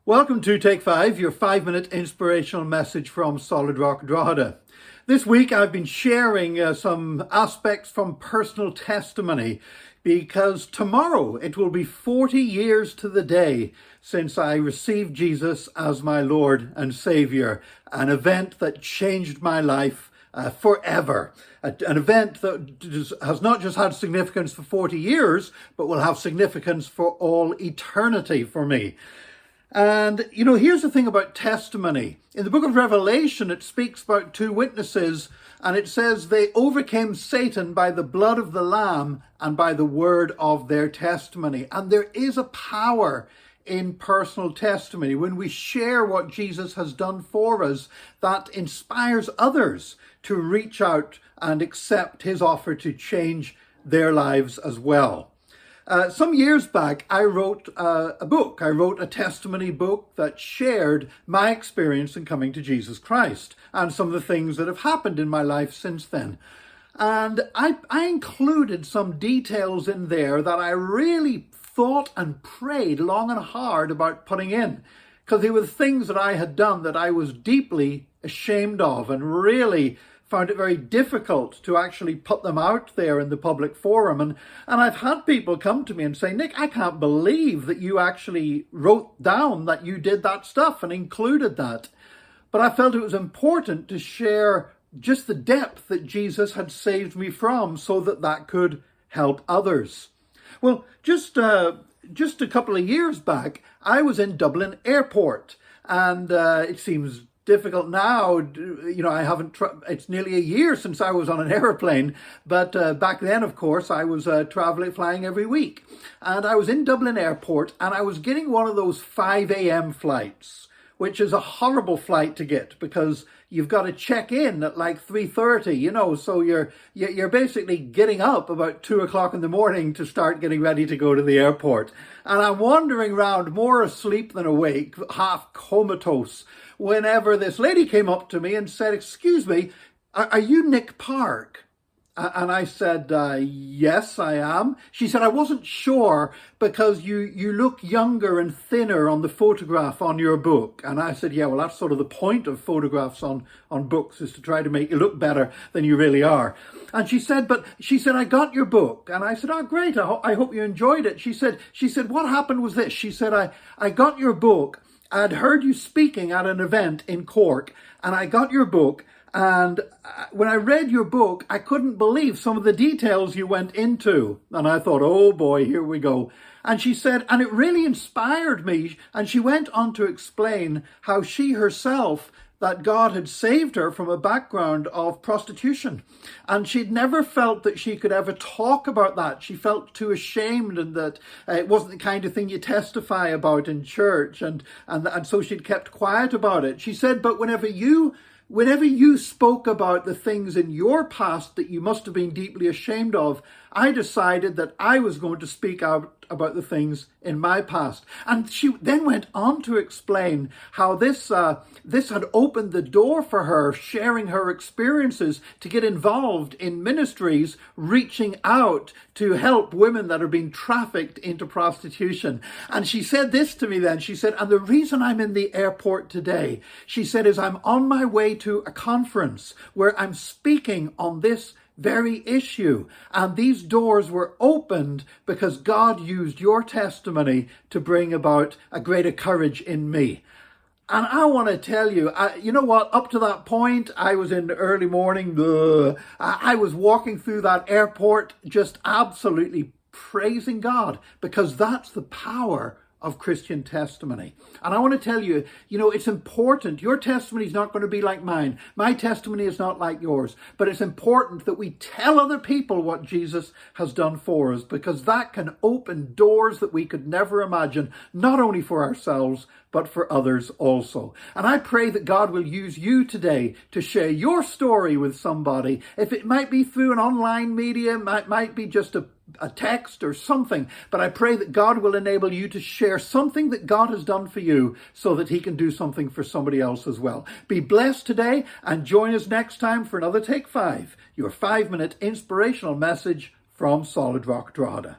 Welcome to Take 5, your 5-minute inspirational message from Solid Rock Drogheda. This week I've been sharing some aspects from personal testimony because tomorrow it will be 40 years to the day since I received Jesus as my Lord and Saviour, an event that changed my life forever. An event that has not just had significance for 40 years, but will have significance for all eternity for me. And, here's the thing about testimony. In the book of Revelation, it speaks about two witnesses, and it says they overcame Satan by the blood of the Lamb and by the word of their testimony. And there is a power in personal testimony when we share what Jesus has done for us that inspires others to reach out and accept his offer to change their lives as well. Some years back, I wrote a book. I wrote a testimony book that shared my experience in coming to Jesus Christ and some of the things that have happened in my life since then. And I included some details in there that I really thought and prayed long and hard about putting in, because they were things that I had done that I was deeply ashamed of and really found it very difficult to actually put them out there in the public forum. And I've had people come to me and say, Nick, I can't believe that you actually wrote down that you did that stuff and included that. But I felt it was important to share just the depth that Jesus had saved me from so that that could help others. Well, just a couple of years back, I was in Dublin Airport, and it seems difficult now. I haven't, it's nearly a year since I was on an aeroplane, but back then, of course, I was flying every week. And I was in Dublin Airport, and I was getting one of those 5 a.m. flights, which is a horrible flight to get because you've got to check in at like 3:30, so you're basically getting up about 2 o'clock in the morning to start getting ready to go to the airport. And I'm wandering around more asleep than awake, half comatose, whenever this lady came up to me and said, "Excuse me, are you Nick Park?" And I said, yes, I am. She said, "I wasn't sure because you look younger and thinner on the photograph on your book." And I said, yeah, well, that's sort of the point of photographs on books, is to try to make you look better than you really are. And she said, "I got your book." And I said, "Oh, great. I hope you enjoyed it." She said, "What happened was this." She said, I got your book. I'd heard you speaking at an event in Cork, and I got your book. And when I read your book, I couldn't believe some of the details you went into. And I thought, oh boy, here we go. And she said, and it really inspired me. And she went on to explain how she herself, that God had saved her from a background of prostitution. And she'd never felt that she could ever talk about that. She felt too ashamed, and that it wasn't the kind of thing you testify about in church. And so she'd kept quiet about it. She said, but whenever you spoke about the things in your past that you must have been deeply ashamed of, I decided that I was going to speak out about the things in my past. And she then went on to explain how this had opened the door for her, sharing her experiences, to get involved in ministries reaching out to help women that are being trafficked into prostitution. And she said this to me then. She said, and the reason I'm in the airport today, she said, is I'm on my way to a conference where I'm speaking on this very issue. And these doors were opened because God used your testimony to bring about a greater courage in me. And I want to tell you, you know what? Up to that point, I was in the early morning. I was walking through that airport just absolutely praising God, because that's the power of Christian testimony. And I want to tell you, it's important. Your testimony is not going to be like mine. My testimony is not like yours. But it's important that we tell other people what Jesus has done for us, because that can open doors that we could never imagine, not only for ourselves, but for others also. And I pray that God will use you today to share your story with somebody. If it might be through an online media, might be just a text or something, but I pray that God will enable you to share something that God has done for you so that he can do something for somebody else as well. Be blessed today, and join us next time for another Take 5, your 5-minute inspirational message from Solid Rock Drogheda.